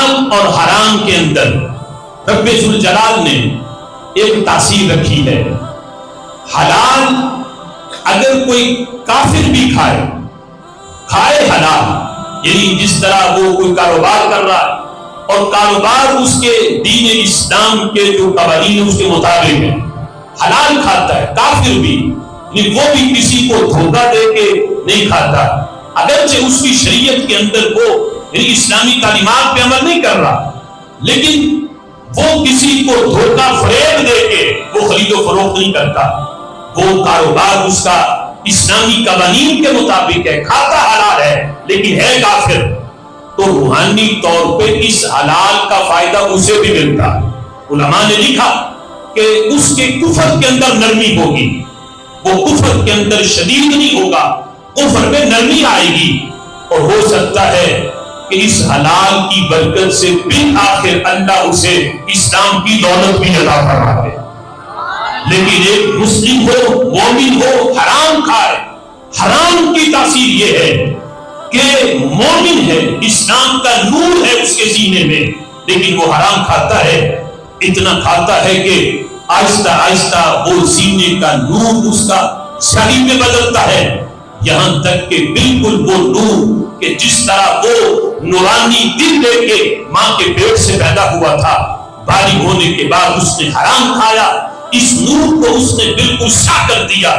حلال اور حرام کے اندر رب ذوالجلال نے ایک تاثیر رکھی ہے۔ حلال اگر کوئی کافر بھی کھائے حلال، یعنی جس طرح وہ کوئی کاروبار کر رہا ہے اور کاروبار اس کے دین اسلام کے جو قوانین اس کے مطابق ہے، حلال کھاتا ہے کافر بھی، یعنی وہ بھی کسی کو دھوکہ دے کے نہیں کھاتا، اگرچہ اس کی شریعت کے اندر وہ یعنی اسلامی تعلیمات پہ عمل نہیں کر رہا، لیکن وہ کسی کو دھوکہ فریب دے کے وہ خرید و فروخت نہیں کرتا، وہ کاروبار اس کا اسلامی قوانین کے مطابق ہے، کھاتا حلال ہے لیکن ہے کافر، تو روحانی طور پہ اس حلال کا فائدہ اسے بھی ملتا ہے۔ علماء نے لکھا کہ اس کے کفر کے اندر نرمی ہوگی، وہ کفر کے اندر شدید نہیں ہوگا، کفر میں نرمی آئے گی، اور ہو سکتا ہے کہ اس حلال کی برکت سے بالآخر اللہ اسے اسلام کی دولت بھی عطا فرما دے۔ لیکن ایک مسلم ہو، مومن ہو، حرام کھائے، حرام کی تاثیر یہ ہے کہ مومن ہے، اسلام کا نور ہے اس کے سینے میں، لیکن وہ حرام کھاتا ہے، اتنا کھاتا ہے کہ آہستہ آہستہ وہ سینے کا نور اس کا سیاہی میں بدلتا ہے، یہاں تک کہ بالکل وہ نور کہ جس طرح وہ نورانی دل لے کے ماں کے پیٹ سے پیدا ہوا تھا، بالغ ہونے کے بعد اس نے حرام کھایا، اس نور کو اس نے بالکل سیاہ کر دیا،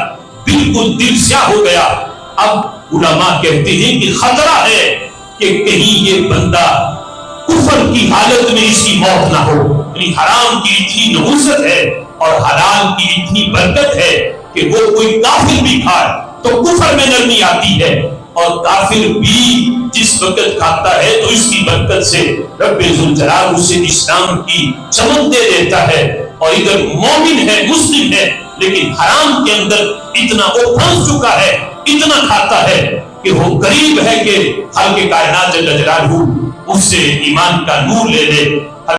بالکل دل سیاہ ہو گیا۔ اب علماء کہتے ہیں کہ خطرہ ہے کہ کہیں یہ بندہ کفر کی حالت میں اس کی موت نہ ہو، یعنی حرام کی اتنی نحوست ہے اور حلال کی اتنی برکت ہے کہ وہ کوئی کافر بھی کھائے تو کفر میں نرمی آتی ہے، اور کافر بھی جس وقت کھاتا ہے تو اس کی برکت سے رب ذوالجلال اسے اسلام کی چمن دے دیتا ہے، اور ادھر مومن ہے، مسلم ہے، لیکن حرام کے اندر اتنا وہ پھنس چکا ہے، اتنا کھاتا ہے کہ وہ قریب ہے کہ خالق کائنات جل جلالہ اس سے ایمان کا نور لے لے،